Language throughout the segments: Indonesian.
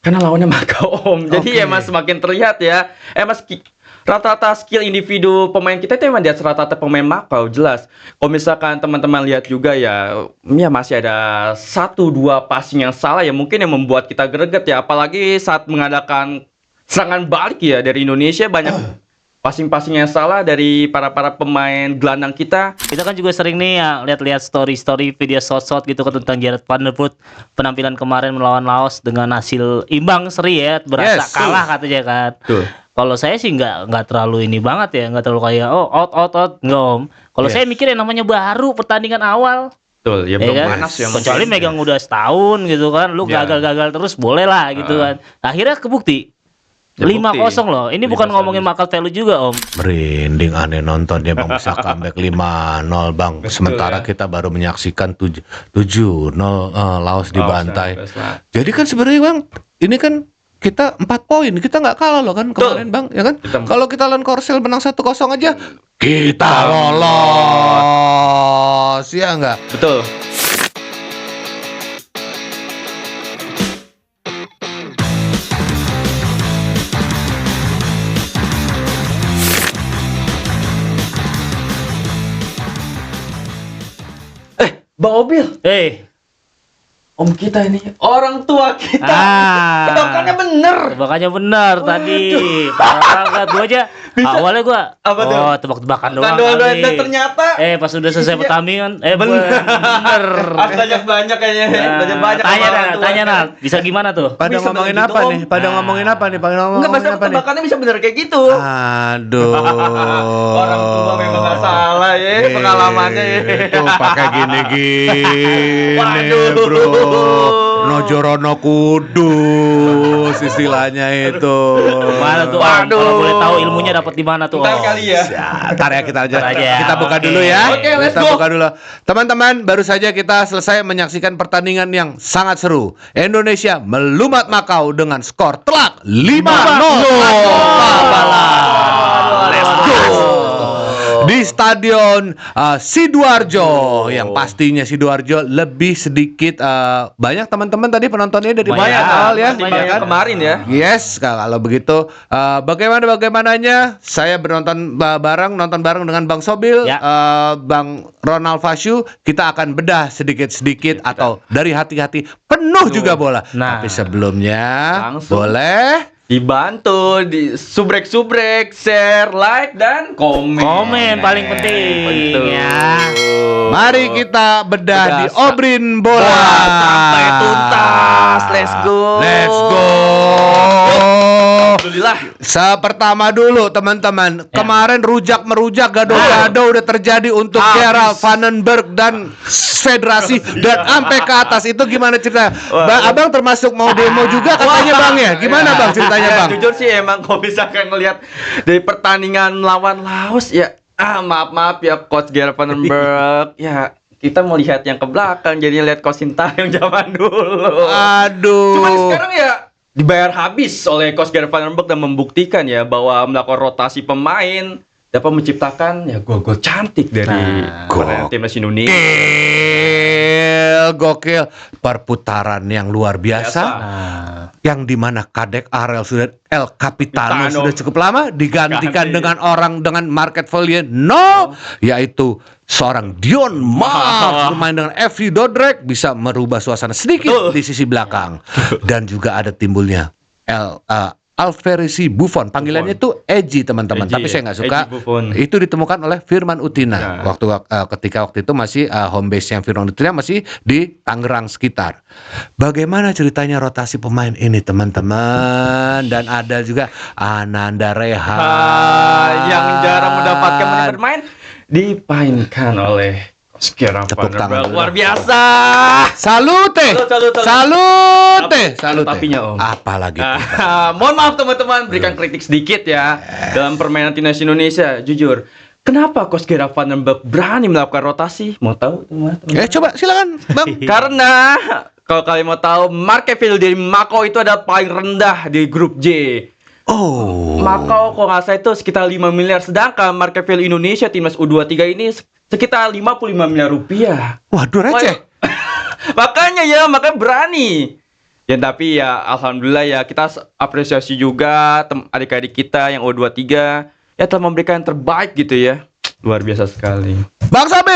Karena lawannya Makau, Om. Jadi emang semakin terlihat ya. Emang rata-rata skill individu pemain kita itu emang di atas rata-rata pemain Makau, jelas. Kalau misalkan teman-teman lihat juga ya, ya masih ada 1-2 passing yang salah ya mungkin yang membuat kita greget ya. Apalagi saat mengadakan serangan balik ya dari Indonesia banyak passing-passing yang salah dari para pemain gelandang kita. Kita kan juga sering nih ya lihat-lihat story video shot gitu kan tentang Jared Van der Voort penampilan kemarin melawan Laos dengan hasil imbang seri ya, berasa kalah katanya kan. Kalau saya sih nggak terlalu ini banget ya, nggak terlalu kayak out nggak Om. Kalau saya mikir yang namanya baru pertandingan awal. Betul, ya belum kan? panas ya. Kecuali megang udah setahun gitu kan, lu gagal terus boleh lah gitu kan. Akhirnya kebukti. 5-0 loh. Ini bukan ngomongin market value juga, Om. Merinding aneh nontonnya Bang, bisa comeback 5-0 Bang. Betul, sementara kita baru menyaksikan 7-0 Laos dibantai. Jadi kan sebenarnya Bang, ini kan kita 4 poin, kita nggak kalah loh kan kemarin Bang, ya kan? Kalau kita lawan Korsel menang 1-0 aja, kita lolos, ya nggak? Betul. Bang Obil. Om kita ini, orang tua kita. Tebakannya bener. Tebakannya bener tadi. Parah gua aja. Awalnya gua tebak-tebakan doang. Dan ternyata pas udah selesai pertandingan bener. Banyak kayaknya. Banyak. Tanya Nat. Bisa gimana tuh? Pada ngomongin apa nih? Enggak, masa tebakannya bisa bener kayak gitu. Aduh. Orang tua memang gak salah ya pengalamannya ya. Itu pakai gini-gini. Waduh. Bro. Nojorono kudus istilahnya itu. Mana tuh? Kalau boleh tahu ilmunya dapat di mana tuh? Ntar kali ya. Ntar ya kita aja. Kita buka Oke. dulu ya. Oke, let's Kita go. buka dulu. Teman-teman, baru saja kita selesai menyaksikan pertandingan yang sangat seru. Indonesia melumat Makau dengan skor telak 5-0. Let's go. Di Stadion Sidoarjo, yang pastinya Sidoarjo lebih sedikit banyak teman-teman tadi penontonnya dari banyak hal ya. Banyak kemarin ya. Yes, kalau begitu bagaimananya saya nonton bareng dengan Bang Sobil, Bang Ronald Fasyu, kita akan bedah sedikit-sedikit atau dari hati-hati penuh juga bola. Tapi sebelumnya boleh dibantu di subrek, share, like dan komen. Komen paling penting ya. Mari kita bedah di Obrin Bola sampai tuntas. Let's go. Alhamdulillah. Pertama dulu teman-teman, kemarin rujak-merujak gado-gado udah terjadi untuk Gerald Vandenberg dan federasi dan sampai ke atas. Itu gimana ceritanya? Abang termasuk mau demo juga katanya Bang ya? Gimana Bang ceritanya Bang? Jujur sih emang kalau misalkan ngelihat dari pertandingan lawan Laos ya, maaf ya Coach Gerald Vandenberg ya. Kita mau lihat yang ke belakang, jadi lihat Coach Sintayong zaman dulu. Aduh. Cuman sekarang ya dibayar habis oleh Coach Gerald Vandenberg dan membuktikan ya bahwa melakukan rotasi pemain dapat menciptakan ya gol-gol cantik dari timnas Indonesia. Gokil, perputaran yang luar biasa. Yang dimana Kadek Arel sudah El Capitano sudah cukup lama digantikan dengan orang dengan market value yaitu seorang Dion Mark bermain dengan F.V. Dodrek bisa merubah suasana sedikit di sisi belakang. Dan juga ada timbulnya Alverisi Buffon, panggilannya itu Eji teman-teman, tapi saya nggak suka. Itu ditemukan oleh Firman Utina ketika waktu itu masih home base yang Firman Utina masih di Tangerang sekitar. Bagaimana ceritanya rotasi pemain ini teman-teman? Dan ada juga Ananda Rehan yang jarang mendapatkan menit bermain dipainkan oleh Gerald Vandenberg. Luar biasa. Salute. Tapinya Om. Apalagi. Mohon maaf teman-teman, berikan kritik sedikit ya dalam permainan timnas Indonesia. Jujur, kenapa Coach Gerald Vandenberg berani melakukan rotasi? Mau tahu teman-teman? Coba silakan Bang. Karena kalau kalian mau tahu, market value dari Makau itu adalah paling rendah di grup J. Makau kalau nggak salah itu sekitar 5 miliar, sedangkan market value Indonesia timnas U23 ini sekitar 55 miliar rupiah. Waduh receh. Makanya berani. Ya tapi ya alhamdulillah ya kita apresiasi juga adik-adik kita yang U23 ya telah memberikan yang terbaik gitu ya. Luar biasa sekali. Bang Sabil.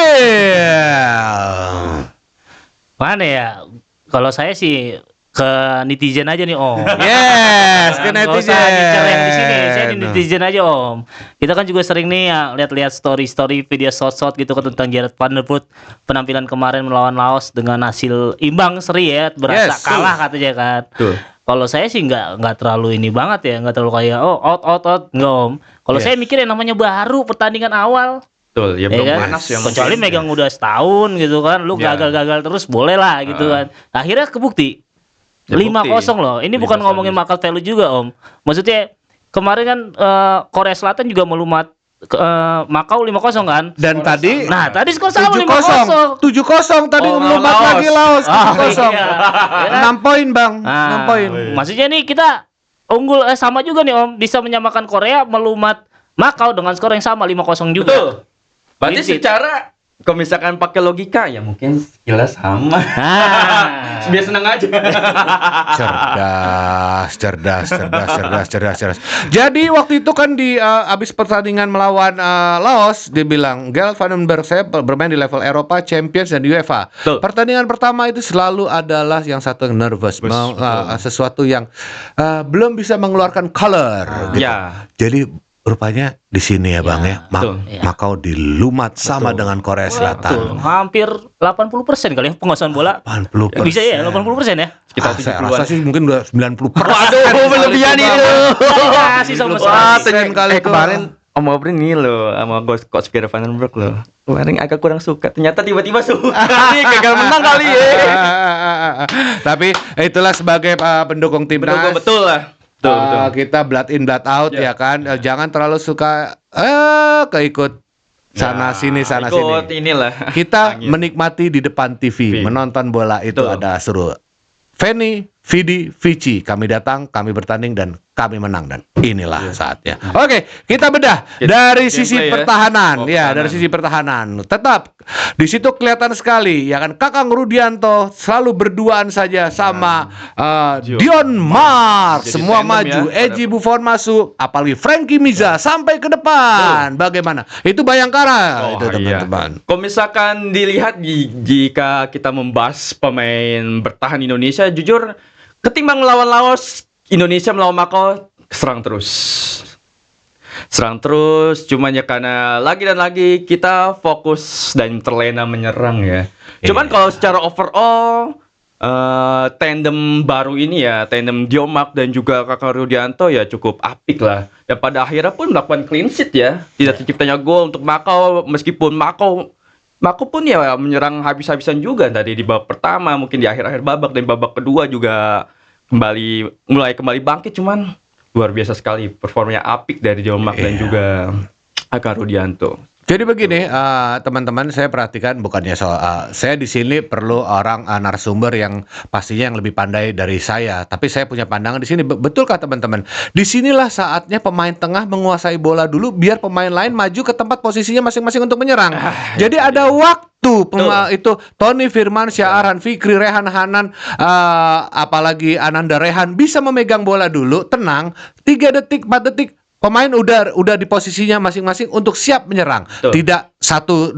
Mana ya? Kalau saya sih ke netizen aja nih Om. Yes, ke Nggak usah netizen. bicara yang di sini, saya di netizen aja Om. Kita kan juga sering nih ya lihat-lihat story video short gitu kan tentang Jared Vandervoort penampilan kemarin melawan Laos dengan hasil imbang seri ya, berasa Yes, kalah katanya kan. Tuh. Kalau saya sih nggak terlalu ini banget ya, nggak terlalu kayak out nggak Om. Kalau Yes. saya mikir yang namanya baru pertandingan awal. Betul, ya Ya belum kan? panas ya Kecuali mungkin. megang udah setahun gitu kan, lu Ya. gagal-gagal terus boleh lah gitu kan. Akhirnya kebukti. Ya, 5-0 loh. Ini bukan 5-0. ngomongin market value juga Om. Maksudnya kemarin kan Korea Selatan juga melumat Makau 5-0 kan. Dan tadi Nah, tadi skor sama 7-0. 5-0. 7-0 tadi Oh, melumat Laos. lagi Laos 7-0. iya. Ya kan? 6 poin, Bang. 6 poin. Maksudnya nih kita unggul sama juga nih Om, bisa menyamakan Korea melumat Makau dengan skor yang sama 5-0 juga. Betul. Berarti Gitu. secara kalau misalkan pakai logika ya mungkin sekilas sama. Nah. Biar senang aja. Cerdas. Jadi waktu itu kan di abis pertandingan melawan Laos, dia bilang Gerald Vandenberg saya bermain di level Eropa, Champions dan UEFA. Betul. Pertandingan pertama itu selalu adalah yang satu nervous, sesuatu yang belum bisa mengeluarkan color. Gitu. Ya. Jadi rupanya di sini ya Bang ya, betul. Makau dilumat sama dengan Korea Betul. Selatan. Hampir 80% kali ya penguasaan bola. 80%. Bisa ya 80% ya? Sekitar Saya 70-an. rasa sih mungkin udah 90%. Waduh, berlebihan itu. Kasih sama Wah, sekali. kali itu. kemarin Om Aubrey nih loh sama Coach Gerald Vandenberg loh. Kemarin agak kurang suka. Ternyata tiba-tiba suka. Nih gagal menang kali ya. Tapi itulah sebagai pendukung timnas. Betul lah. Betul. Kita blood in blood out Ya. ya kan. Jangan terlalu suka keikut sana sini. Ikut inilah. Kita Angin. menikmati di depan TV, menonton bola itu Betul. ada seru. Feni, Vidi, Vici, kami datang, kami bertanding dan kami menang dan inilah saatnya. Oke, kita bedah dari sisi gameplay ya. pertahanan, Oh, ya pertahanan. dari sisi pertahanan. Tetap di situ kelihatan sekali, ya kan Kakang Rudianto selalu berduaan saja sama Dion Mark, Jadi semua tandem maju, ya. Eji Buffon masuk, apalagi Frankie Miza sampai ke depan. Bagaimana? Itu Bayangkara itu teman-teman. Kalau misalkan dilihat jika kita membahas pemain bertahan Indonesia, jujur ketimbang melawan Laos, Indonesia melawan Makau serang terus. Cuman ya karena lagi dan lagi kita fokus dan terlena menyerang ya. Cuman kalau secara overall tandem baru ini ya, tandem Diomark dan juga Kakak Rudianto ya cukup apik lah. Dan pada akhirnya pun melakukan clean sheet ya. Tidak terciptanya gol untuk Makau, meskipun Makau pun ya menyerang habis-habisan juga tadi di babak pertama, mungkin di akhir-akhir babak dan babak kedua juga mulai kembali bangkit, cuman luar biasa sekali performanya apik dari Diomark dan juga Kakak Rudianto. Jadi begini, teman-teman, saya perhatikan bukannya soal saya di sini perlu orang narasumber yang pastinya yang lebih pandai dari saya, tapi saya punya pandangan di sini. Betulkah teman-teman? Disinilah saatnya pemain tengah menguasai bola dulu, biar pemain lain maju ke tempat posisinya masing-masing untuk menyerang. Jadi ada waktu itu Tony Firmansyah, Arhan Fikri, Rehan Hanan, apalagi Ananda Rehan bisa memegang bola dulu, tenang, 3 detik, 4 detik. Pemain udah di posisinya masing-masing untuk siap menyerang. Betul. Tidak 1-2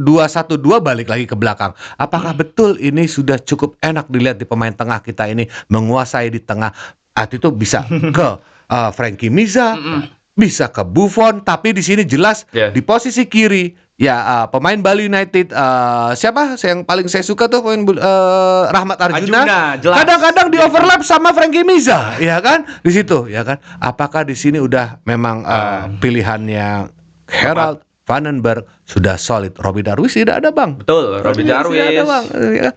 balik lagi ke belakang. Apakah betul ini sudah cukup enak dilihat di pemain tengah kita ini menguasai di tengah? Itu bisa ke Frankie Miza, bisa ke Buffon, tapi di sini jelas di posisi kiri ya pemain Bali United siapa yang paling saya suka tuh pemain Rahmat Arjuna. Jelas. Kadang-kadang di overlap sama Frankie Miza, ya kan? Di situ, ya kan? Apakah di sini udah memang pilihannya Gerald Vandenberg sudah solid? Robby Darwish tidak ada, Bang. Betul, Robby Darwish. Tidak ada, Bang. Ya.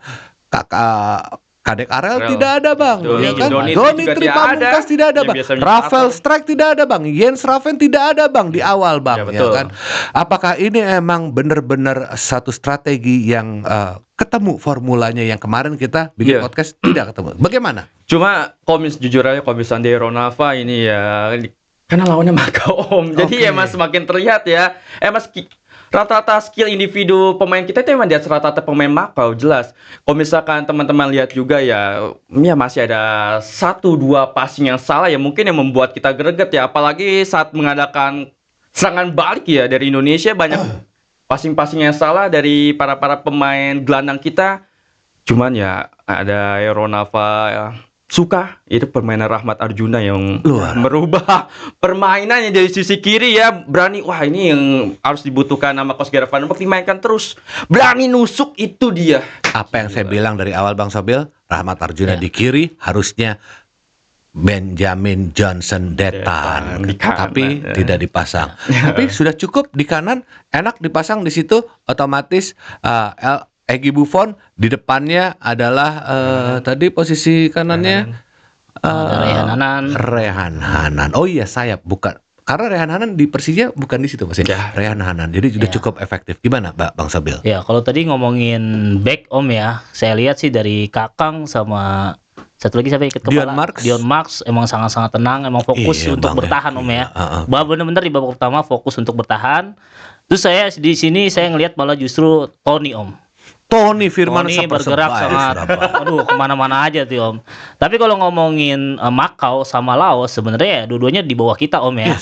Kadek Arel tidak ada, Bang. Betul. Ya kan? Doni Doni juga Tripamungkas tidak ada, yang Bang. biasa menyerang Rafael Rafael. Strike tidak ada, Bang. Jens Raven tidak ada, Bang, di awal, Bang. Ya, betul. kan? Apakah ini emang benar-benar satu strategi yang ketemu formulanya yang kemarin kita bikin podcast tidak ketemu? Bagaimana? Cuma jujur aja kalau misalnya Ronalva ini ya karena lawannya Makau Om. Jadi emang semakin terlihat ya. rata-rata skill individu pemain kita itu emang di atas rata-rata pemain Makau, jelas. Kalau misalkan teman-teman lihat juga ya masih ada 1-2 passing yang salah ya mungkin yang membuat kita greget ya, apalagi saat mengadakan serangan balik ya dari Indonesia banyak passing-passing yang salah dari para pemain gelandang kita. Cuman ya ada Ronalva ya, suka itu permainan Rahmat Arjuna yang merubah permainannya dari sisi kiri ya, berani. Wah, ini yang harus dibutuhkan sama Coach Gerard Van den Berg, dimainkan terus berani nusuk, itu dia apa yang saya bilang dari awal Bang Sobil. Rahmat Arjuna di kiri, harusnya Benjamin Johnson Detan, tapi tidak dipasang. Tapi sudah cukup di kanan, enak dipasang di situ, otomatis Egy Buffon di depannya adalah tadi posisi kanannya Rehan Hanan. Oh iya, sayap, bukan. Karena Rehan Hanan di Persija bukan di situ Mas ya. Rehan Hanan. Jadi sudah cukup efektif. Gimana Bang Sobil? Ya, kalau tadi ngomongin back Om ya, saya lihat sih dari Kakang sama satu lagi siapa ikut kepala? Dion Marks emang sangat-sangat tenang, emang fokus untuk bertahan Om ya. Benar-benar di babak pertama fokus untuk bertahan. Terus saya di sini saya ngelihat malah justru Tony Om. Tony Firman bergerak sangat, aduh kemana-mana aja tuh Om. Tapi kalau ngomongin Makau sama Laos sebenarnya ya dua-duanya di bawah kita Om ya.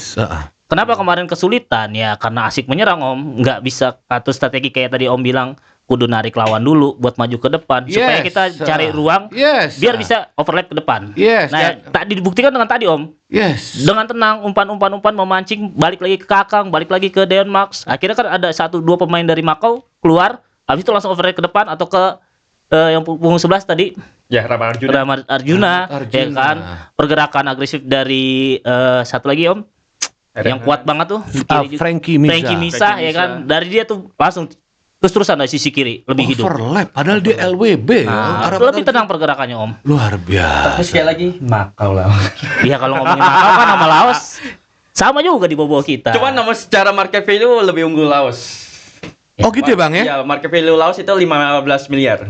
Kenapa kemarin kesulitan ya? Karena asik menyerang Om, nggak bisa atur strategi kayak tadi Om bilang, kudu narik lawan dulu buat maju ke depan supaya kita cari ruang biar bisa overlap ke depan. Nah, tadi dibuktikan dengan tadi Om. Dengan tenang umpan memancing, balik lagi ke Kakang, balik lagi ke Dion Marks. Akhirnya kan ada 1-2 pemain dari Makau keluar. Habis itu langsung overlap ke depan atau ke yang punggung 11 tadi. Ya, Rahmat Arjuna. Ya kan. Pergerakan agresif dari satu lagi Om. Yang kuat banget tuh Frankie Misa ya kan. Dari dia tuh langsung terus-terusan dari sisi kiri lebih hidup. Overlap padahal dia LWB lebih tenang pergerakannya Om. Luar biasa. Tapi sekali lagi Makau lah. Iya, kalau ngomongin Makau kan sama Laos sama juga di bawah kita. Cuman nomor secara market value lebih unggul Laos. Oh gitu ya Bang ya? Ya, market value Laos itu 15 miliar.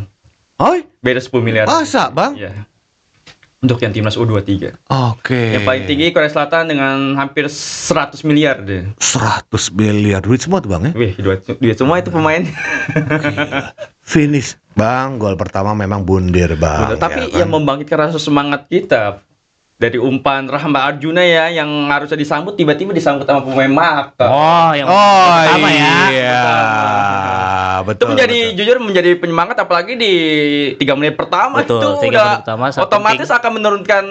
Oh, beda 10 miliar. Masa Bang? Iya. Untuk yang timnas U23. Oke. Yang paling tinggi Korea Selatan dengan hampir 100 miliar deh. 100 miliar duit semua tuh Bang ya? Wih, duit semua itu pemain. Finish Bang, gol pertama memang bundir Bang. Betul, tapi yang membangkitkan rasa semangat kita dari umpan Rahmat Arjuna ya, yang harusnya disambut tiba-tiba disambut sama pemain Makau. Oh, yang pertama ya. Iya. Betul. Itu jujur menjadi penyemangat, apalagi di 3 menit pertama. Itu udah otomatis akan menurunkan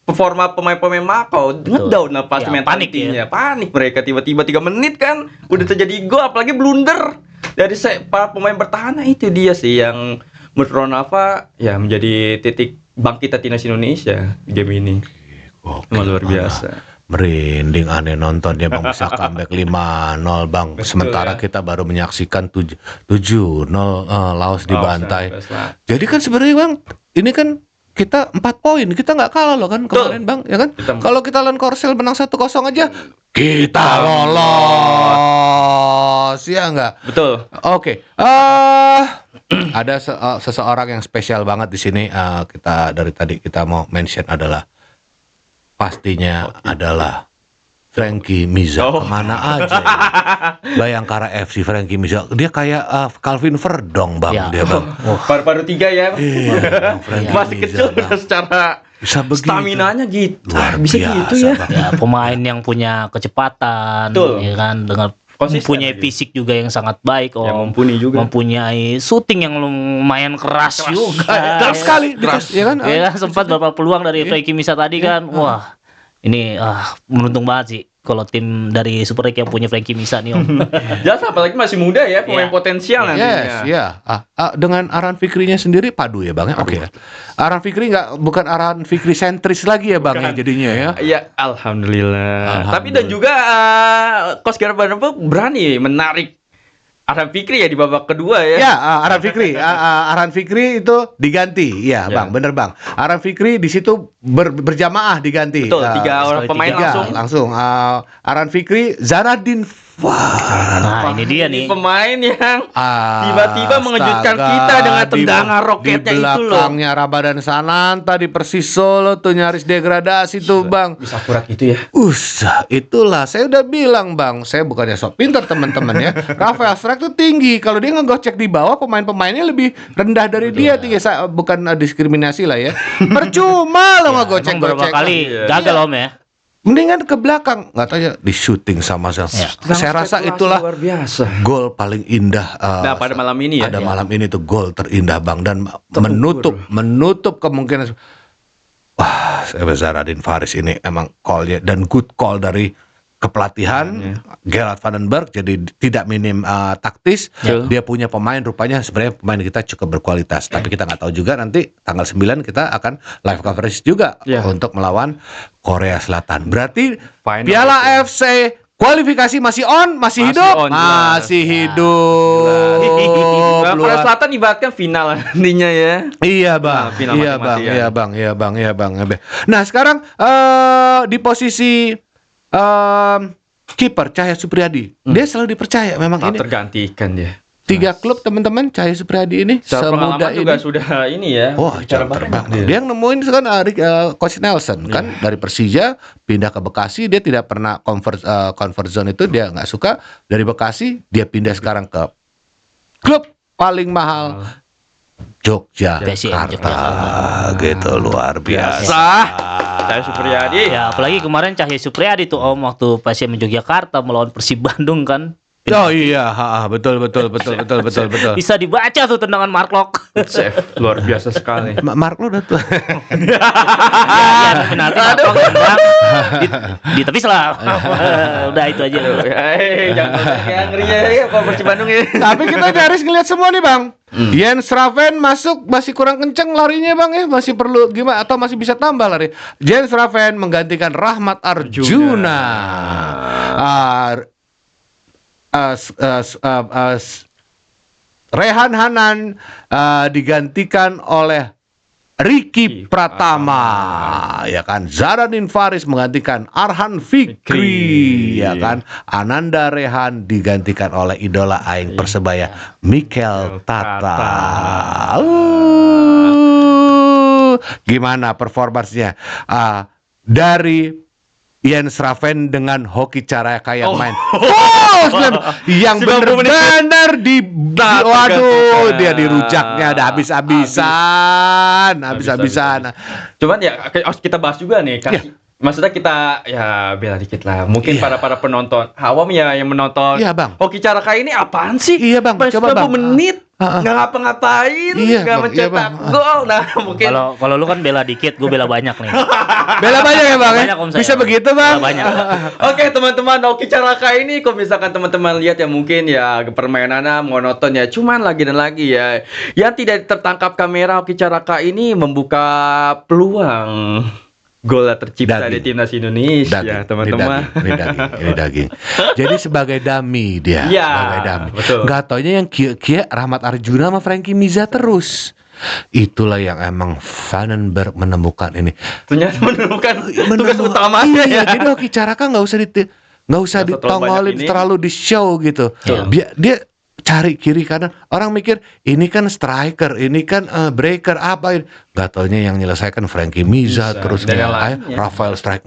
performa pemain-pemain Makau. Ngedown pasti mentalitinya. Panik mereka tiba-tiba 3 menit kan udah terjadi gol, apalagi blunder dari para pemain bertahan. Nah, itu dia sih yang menurut Ronalva ya menjadi titik bangkit timnas Indonesia di game ini. Luar biasa. Merinding aneh nontonnya Bang, bisa comeback 5-0 Bang. Sementara kita baru menyaksikan 7-0 Laos dibantai. Jadi kan sebenarnya Bang, ini kan kita 4 poin, kita nggak kalah loh kan kemarin Bang, ya kan? Kalau kita lawan Korsel menang 1-0 aja, kita lolos, ya nggak? Betul. Oke. Ada seseorang yang spesial banget di sini. Kita dari tadi kita mau mention adalah pastinya adalah Frankie Miza. Kemana aja ya? Bayangkara FC Frankie Miza. Dia kayak Calvin Verdong Bang, dia Bang. Paru-paru 3 ya. Iya, masih kecil secara staminanya gitu. Bisa gitu ya. Ya, pemain yang punya kecepatan, ya kan, dengan mempunyai fisik juga yang sangat baik, ya, mempunyai shooting yang lumayan keras juga. Keras sekali, ya kan? Ya, sempat beberapa peluang dari Frankie Misa tadi kan. Wah, ini beruntung banget sih kalau tim dari Super League yang punya Frankie Misa nih Om. Jelas, apalagi masih muda ya, pemain potensial nantinya. Dengan Aran Fikrinya sendiri padu ya Bang ya. Oke. Aran Fikri bukan Aran Fikri sentris lagi ya Bang ya jadinya ya. Iya, alhamdulillah. Tapi dan juga Coach Gerard Van den Berg berani menarik Arhan Fikri ya di babak kedua ya. Ya, Arhan Fikri itu diganti. Iya, Ya. Bang, bener Bang. Arhan Fikri di situ berjamaah diganti. Betul, 3 orang pemain langsung. Arhan Fikri, Zaradin. Wah, Nah, ini dia nih. Pemain yang tiba-tiba mengejutkan kita dengan tendangan roketnya itu loh. Di belakangnya Ramadan Sananta di Persis Solo tuh nyaris degradasi tuh, Bang. Bisa akurat gitu ya. Itulah saya udah bilang, Bang. Saya bukannya sok pintar teman-teman ya. Rafael Strike tuh tinggi. Kalau dia ngegocek di bawah, pemain-pemainnya lebih rendah dari dia. Tinggi. Bukan diskriminasi lah ya. Percuma lo ngegocek-gocek. Berapa kali gagal Om ya. Mendingan ke belakang, nggak tahu ya, di syuting sama saya rasa itulah luar biasa. gol paling indah Pada malam ini ya. pada malam ini tuh gol terindah, Bang, dan menutup kemungkinan. Wah, Zaradin Faris ini emang call-nya dan good call dari kepelatihan Gerard Vandenberg, jadi tidak minim taktis. Dia punya pemain, rupanya sebenarnya pemain kita cukup berkualitas, tapi kita nggak tahu juga nanti tanggal 9 kita akan live coverage juga untuk melawan Korea Selatan. Berarti Final Piala AFC kualifikasi masih Masih masih hidup, on, jelas. masih hidup. Korea Selatan ibaratkan final nantinya ya. Iya bang, Final iya bang, mati-matian. iya bang. Nah sekarang di posisi kiper Cahya Supriyadi, dia selalu dipercaya memang Tak ini. tergantikan dia. 3 klub teman-teman Cahya Supriyadi ini Secara semuda pengalaman juga ini. sudah ini ya. Wah, bicara jam terbang. banyak Dia yang nemuin kan Coach Nelson kan dari Persija pindah ke Bekasi, dia tidak pernah comfort zone itu, dia nggak suka. Dari Bekasi dia pindah sekarang ke klub paling mahal Yogyakarta. Gitu, luar biasa. Cahya Supriyadi. Ya, apalagi kemarin Cahya Supriyadi tuh Om waktu PSM Yogyakarta melawan Persib Bandung kan. Oh iya, betul. Bisa dibaca tuh tendangan Mark Lok. Chef, luar biasa sekali. Mark lo udah tuh. Ya, penalti Mark Lok tendang. Ditepis lah. Udah itu aja. Jangan kayak ngeri ya kalau Persib Bandung ya. Tapi kita nyaris ngeliat semua nih bang. Jens Raven masuk masih kurang kenceng larinya bang ya, masih perlu gimana atau masih bisa tambah lari. Jens Raven menggantikan Rahmat Arjuna. Rehan Hanan digantikan oleh Ricky Pratama, ya kan. Zaradin Faris menggantikan Arhan Fikri, ya kan. Ananda Rehan digantikan oleh idola aing Persebaya Mikel Tata. Gimana performanya dari Jens Raven dengan Hoki Caraka yang main. Yang benar-benar waduh, dia dirujaknya ada habis-habisan. Cuman ya harus kita bahas juga nih. Maksudnya kita ya bela dikit lah. Mungkin para penonton awam ya yang menonton. Iya, Bang. Hoki Caraka ini apaan sih? Iya, Bang. Coba, Bang. 90 menit. Nggak ngapa-ngapain, nggak mencetak gol. Nah, mungkin kalau lu kan bela dikit, gue bela banyak nih. Bela banyak ya bang? Banyak, Om, saya. Bisa begitu bang? Bela banyak. Oke teman-teman, Hoki Caraka ini kalau misalkan teman-teman lihat ya mungkin ya permainannya monoton ya, cuman lagi dan lagi ya yang tidak tertangkap kamera. Hoki Caraka ini membuka peluang gol tercipta di timnas Indonesia, teman-teman. Ini daging. Jadi sebagai dummy dia, ya, sebagai dummy. Betul. Gak taunya yang kia Rahmat Arjuna sama Frankie Miza terus. Itulah yang emang Vandenberg menemukan ini. Ternyata menemukan tugas utamanya ya. Jadi Hoki Caraka nggak usah ditongolin terlalu di show gitu. Dia cari kiri kanan. Orang mikir ini kan striker, ini kan breaker apa ini. Gak taunya yang nyelesaikan Frankie Miza terus Rafael Strike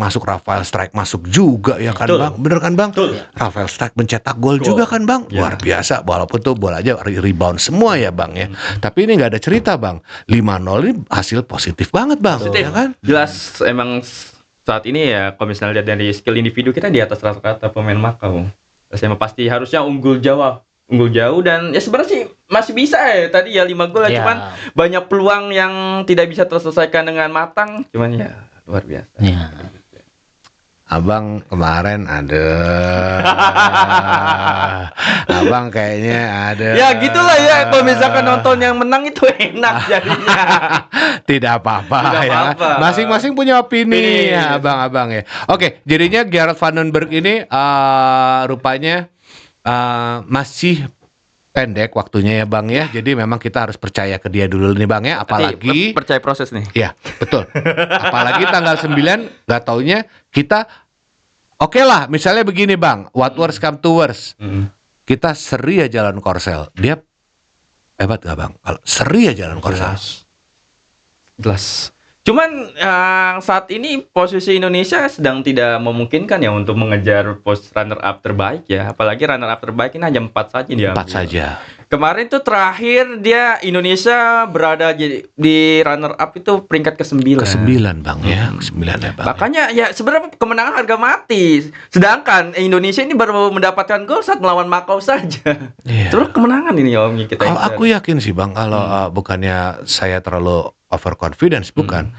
masuk juga ya kan bang. Bener kan bang? Rafael Strike mencetak gol juga kan bang. Luar biasa. Walaupun tuh bola aja rebound semua ya bang ya. Tapi ini nggak ada cerita bang. 5-0 ini hasil positif banget bang. Positif Ya kan? Jelas emang saat ini ya kalau misalnya lihat dari skill individu kita di atas rata-rata pemain Makau. Emang pasti harusnya unggul jauh dan ya sebenarnya sih masih bisa ya tadi ya 5 gol ya. Cuman banyak peluang yang tidak bisa terselesaikan dengan matang, cuman ya luar biasa. Abang kemarin ada abang kayaknya ada ya gitulah ya kalau misalkan nonton yang menang itu enak jadinya. Tidak apa-apa ya. Masing-masing punya opini ya abang-abang ya. Oke, jadinya Gerard Vandenberg ini rupanya masih pendek waktunya ya Bang ya. Jadi memang kita harus percaya ke dia dulu nih Bang ya. Apalagi percaya proses nih. ya betul. Apalagi tanggal 9 nggak taunya kita oke lah. Misalnya begini Bang, what worse come to worse. Kita seri aja lawan Korsel. Dia hebat gak Bang? Kalau seri aja lawan Korsel. Jelas. Cuman saat ini posisi Indonesia sedang tidak memungkinkan ya untuk mengejar pos runner up terbaik ya. Apalagi runner up terbaik ini hanya 4 saja dia. 4 saja. Kemarin tuh terakhir dia Indonesia berada di runner up itu peringkat ke-9. Ke-9 Bang ya. Ke-9 ya Bang. Makanya ya sebenarnya kemenangan harga mati. Sedangkan Indonesia ini baru mendapatkan gol saat melawan Makau saja. Iya. Terus kemenangan ini Om kita. Aku yakin sih Bang kalau bukannya saya terlalu overconfidence bukan.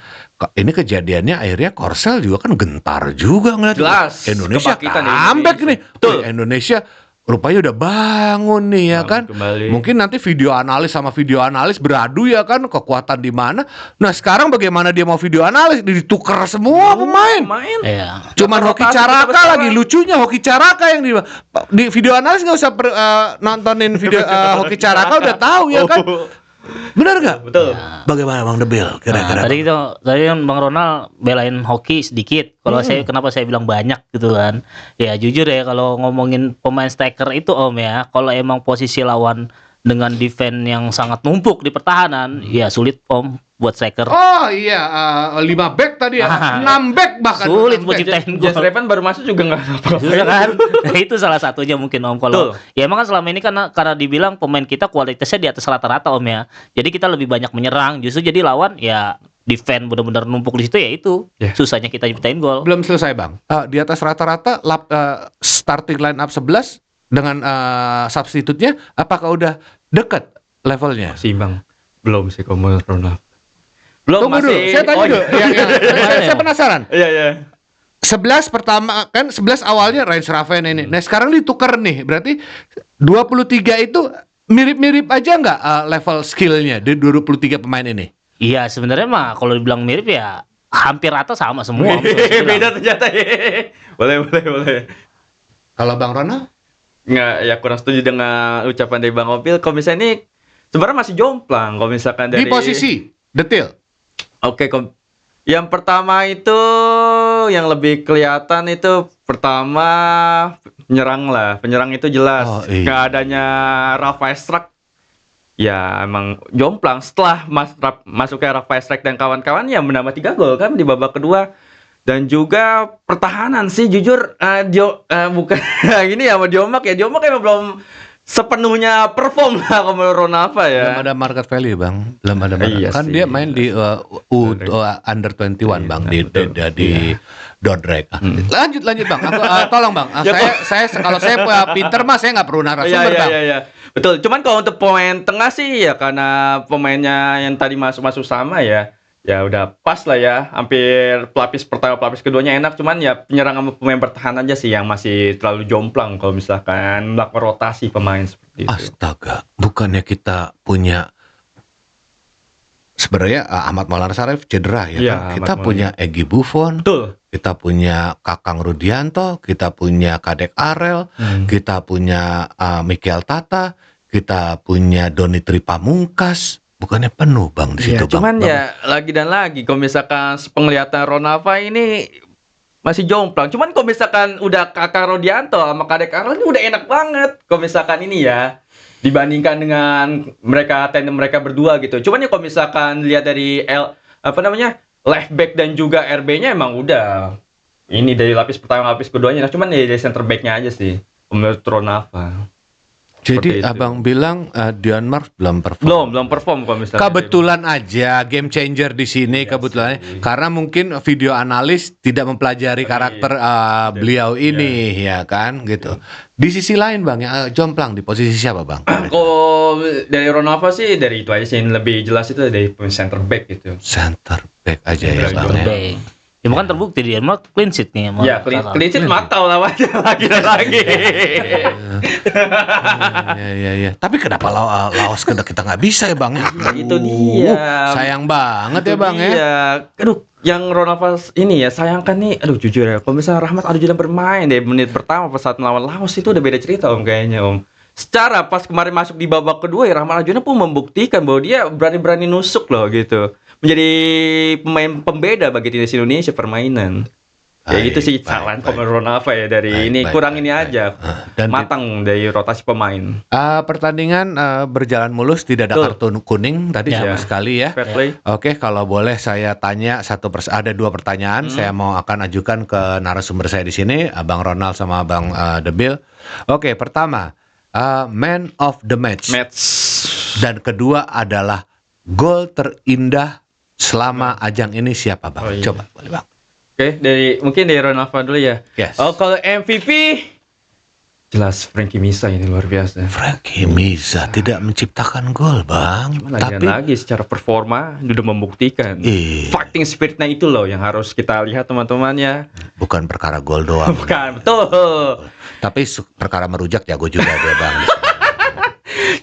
Ini kejadiannya akhirnya Korsel juga kan gentar juga ngeliat Jelas. Indonesia Kebangkitan comeback nih. Betul. Indonesia rupanya udah bangun nih ya kan. Kembali. Mungkin nanti video analis sama video analis beradu ya kan kekuatan di mana. Nah, sekarang bagaimana dia mau video analis ditukar semua pemain. Iya. Cuman Rotasi Hoki kita Caraka bersama. lagi lucunya Hoki Caraka yang di video analis nggak usah nontonin video Hoki Caraka udah tahu ya kan. Benar nggak? Betul. Bagaimana Bang Debil Nah, kira-kira? tadi kan Bang Ronald belain hoki sedikit. Kalau kenapa saya bilang banyak gitu kan? Ya jujur ya kalau ngomongin pemain striker itu Om ya, kalau emang posisi lawan dengan defense yang sangat numpuk di pertahanan, ya sulit Om buat striker. Oh iya, 5 back tadi ya, 6 back bahkan. Sulit 6 buat back. ciptain Jas gol. Revan baru masuk juga nggak apa-apa. Iya kan? Nah, itu salah satunya mungkin Om kalau Betul. ya emang kan selama ini karena dibilang pemain kita kualitasnya di atas rata-rata Om ya. Jadi kita lebih banyak menyerang, justru jadi lawan ya defense benar-benar numpuk di situ ya itu. Ya. Susahnya kita ciptain gol. Belum selesai Bang. Di atas rata-rata starting line up 11 dengan substitutnya apakah udah dekat levelnya? Seimbang. Belum sih kalau Ronald. Belum Tunggu masih. dulu, saya tanya dulu. Saya penasaran. Iya, iya. 11 pertama kan 11 awalnya Ryan Sraven ini. Nah, sekarang ditukar nih. Berarti 23 itu mirip-mirip aja nggak level skillnya di 23 pemain ini? Iya sebenarnya mah kalau dibilang mirip ya hampir rata sama semua. Om, bisa dibilang. Beda ternyata. Boleh. Kalau Bang Ronald? Nggak, ya kurang setuju dengan ucapan dari Bang Opil. Kalau misalnya ini sebenarnya masih jomplang. Kalau misalkan dari Di posisi detail. Oke, yang pertama itu yang lebih kelihatan itu pertama penyerang itu jelas. Oh, iya. Nggak adanya Rafael Struijk. Ya emang jomplang setelah masuknya Rafael Struijk dan kawan-kawan ya menambah 3 gol kan di babak kedua. Dan juga pertahanan sih jujur bukan gini ya sama Diomak emang belum sepenuhnya perform lah kalau Ronaldo ya. Belum ada market value Bang. Belum ada market. Iya Kan sih. dia main di under 21 Bang di Dordrecht. Lanjut Bang. Aku, tolong Bang. Saya kalau saya pinter mah saya nggak perlu narasumber Bang. Iya. Betul. Cuman kalau untuk pemain tengah sih ya karena pemainnya yang tadi masuk sama ya. Ya udah pas lah ya, hampir pelapis pertama, pelapis keduanya enak, cuman ya penyerang sama pemain bertahan aja sih yang masih terlalu jomplang kalau misalkan melakukan rotasi pemain seperti itu. Astaga, bukannya kita punya sebenarnya Ahmad Maulana Sarif cedera ya, Iya, kan? Kita Ahmad punya Egy Buffon, Betul. kita punya Kakang Rudianto, kita punya Kadek Arel, kita punya Mikel Tata, kita punya Donitri Pamungkas. Bukannya penuh Bang di situ Bang. Cuman Bang. ya lagi dan lagi kalau misalkan penglihatan Ronaldo ini masih jomplang. Cuman kalau misalkan udah Kakak Rodianto sama Kadek Arel ini udah enak banget. Kalau misalkan ini ya dibandingkan dengan tandem mereka berdua gitu. Cuman ya kalau misalkan lihat dari left back dan juga RB-nya emang udah ini dari lapis pertama lapis keduanya. Nah, cuman ya dari center back-nya aja sih menurut Ronaldo. Jadi Seperti itu. Abang bilang Dion Mark belum perform. Belum perform kalau misalkan. Kebetulan aja game changer di sini kebetulan karena mungkin video analis tidak mempelajari karakter beliau ini ya kan gitu. Di sisi lain Bang ya jomplang di posisi siapa Bang? Kalau dari Ronaldo sih dari itu aja sih yang lebih jelas itu dari center back gitu. Center back aja ya Bang ya. Baik. Ya bukan terbukti dia mah clean sheet nih. Ya, clean sheet Matau lawannya lagi dan lagi. Ya. Tapi kenapa Laos kita nggak bisa ya Bang ya? Itu dia. Sayang banget ya Itu Bang ya. dia. Aduh, yang Ronaldo ini ya sayangkan nih. Aduh jujur ya, kalau misalnya Rahmat Arjudan bermain deh menit pertama pas saat melawan Laos itu udah beda cerita Om kayaknya Om. secara pas kemarin masuk di babak kedua ya Rahman Arjuna pun membuktikan bahwa dia berani-berani nusuk loh gitu. Menjadi pemain pembeda bagi timnas Indonesia permainan. Ya gitu sih saran pemain Ronaldo ya dari ini kurang ini aja dan matang dari rotasi pemain. Pertandingan berjalan mulus, tidak ada kartu kuning tadi sama sekali ya. Oke, kalau boleh saya tanya ada 2 pertanyaan saya mau akan ajukan ke narasumber saya di sini, Abang Ronald sama Abang Debil. Oke, pertama man of the match. Dan kedua adalah gol terindah selama ajang ini siapa Bang? Coba boleh Bang. Oke, mungkin dari Ronaldo dulu ya. Yes. Kalau MVP jelas Frankie Misa ini luar biasa. Frankie Misa tidak menciptakan gol, Bang. Tapi lagi secara performa sudah membuktikan. Fighting spiritnya itu loh yang harus kita lihat teman-teman ya. Bukan perkara gol doang. Bukan, betul. Tapi perkara merujak jago juga dia, Bang.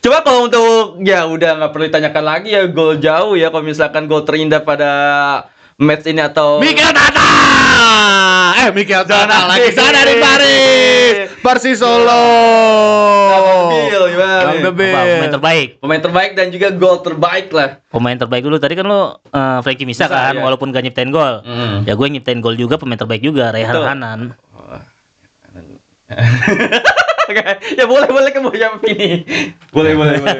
Coba kalau untuk ya udah nggak perlu ditanyakan lagi ya gol jauh ya kalau misalkan gol terindah pada match ini atau Mikel Tata. Mikel Tata lagi sana di Paris. Persis Solo. Pemain terbaik dan juga gol terbaik lah. Pemain terbaik dulu tadi kan lo Frankie Misa kan ya. Walaupun gak nyiptain gol. Ya gue nyiptain gol juga, pemain terbaik juga Rehan Hanan. Ya boleh kamu jawab ini. Boleh lah.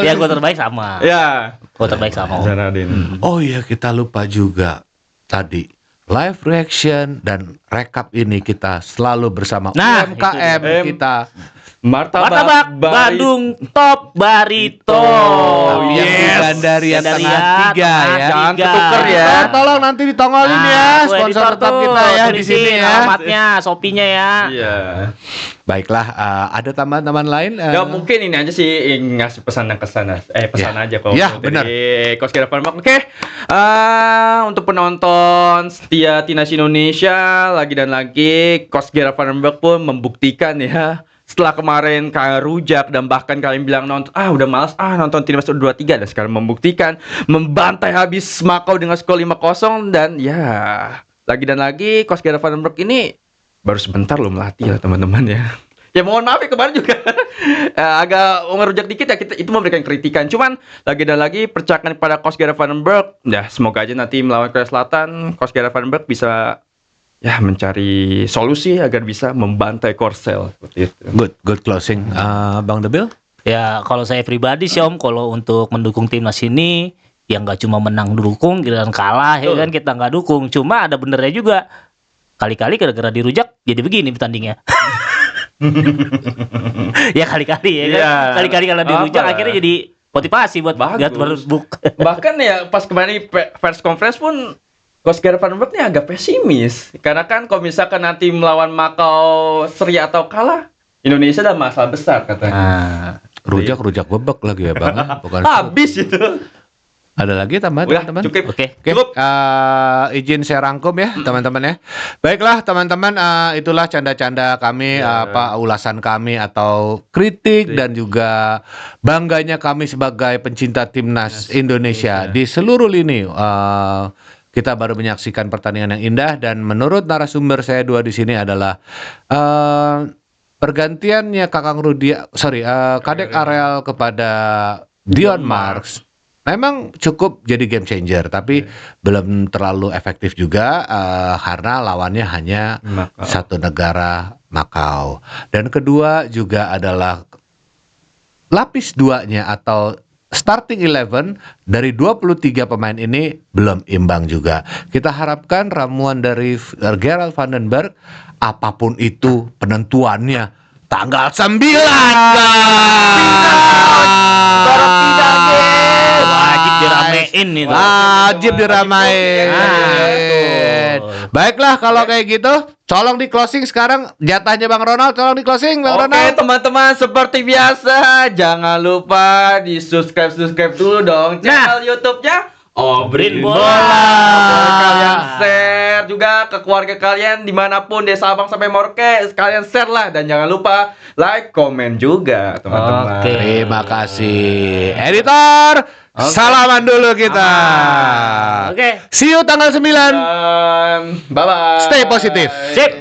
Ya gue terbaik sama. Ya. Gue terbaik sama. Oh iya, kita lupa juga tadi live reaction dan rekap ini kita selalu bersama UMKM kita. Martabak Bandung Top Barito. Yang dari tengah 3 ya. Jangan ketuker ya. Tolong nanti ditongolin ya sponsor tetap kita ya di sini ya. Alamatnya, Shopee-nya ya. Iya. Baiklah, ada tambahan-tambahan lain? Ya mungkin ini aja sih ngasih pesan yang kesana. Pesan aja kalau dari Coach Gera Farmak. Oke. Untuk penonton setia Timnas Indonesia lagi dan lagi Coach Gera Farmak pun membuktikan ya. Setelah kemarin kalian rujak dan bahkan kalian bilang udah malas nonton Timnas U23 dan sekarang membuktikan membantai habis Makau dengan skor 5-0 dan ya lagi dan lagi Coach Gera Vandenberg ini baru sebentar loh melatih lah teman-teman ya. Ya mohon maaf ya kemarin juga agak ngerujak dikit ya kita itu memberikan kritikan. Cuman lagi dan lagi percayakan pada Coach Gera Vandenberg. Ya semoga aja nanti melawan Korea Selatan Coach Gera Vandenberg bisa ya mencari solusi agar bisa membantai Korsel seperti itu. Good closing, Bang Debil. Ya kalau saya pribadi sih Om, kalau untuk mendukung timnas ini yang nggak cuma menang dukung, giliran kalah ya kan kita nggak dukung. Cuma ada benernya juga. Kali-kali gara-gara dirujak jadi begini pertandingnya. Ya kali-kali ya kan. Kali-kali kalau dirujak akhirnya jadi motivasi buat berbuk. Bahkan ya pas kemarin press conference pun Coach Gera Vandenberg ini agak pesimis karena kan kalau misalkan nanti melawan Makau seri atau kalah Indonesia ada masalah besar katanya. Rujak bebek lagi ya Bang. Bukan habis itu. Ada lagi tambahan teman-teman? Cukup. Izin saya rangkum ya teman-teman ya. Baiklah teman-teman, itulah canda-canda kami, ulasan kami atau kritik dan juga bangganya kami sebagai pencinta timnas Indonesia di seluruh lini. Kita baru menyaksikan pertandingan yang indah dan menurut narasumber saya 2 di sini adalah pergantiannya Kadek Areal kepada Dion Marks memang cukup jadi game changer tapi belum terlalu efektif juga karena lawannya hanya satu negara Makau. Dan kedua juga adalah lapis 2-nya atau starting 11 dari 23 pemain ini belum imbang juga. Kita harapkan ramuan dari Gerald Vandenberg apapun itu penentuannya tanggal 9 Wajib diramein itu. Wajib diramein. Baiklah kalau kayak gitu, tolong di closing sekarang jatahnya Bang Ronald, tolong di closing Bang Ronald. Oke teman-teman, seperti biasa jangan lupa di subscribe dulu dong channel YouTube-nya Obrin Bola. Kalian share juga ke keluarga kalian dimanapun dari Sabang sampai Merauke, kalian share lah dan jangan lupa like, komen juga teman-teman. Terima kasih editor. Salaman dulu kita. See you tanggal 9. Bye bye. Stay positif. Sip.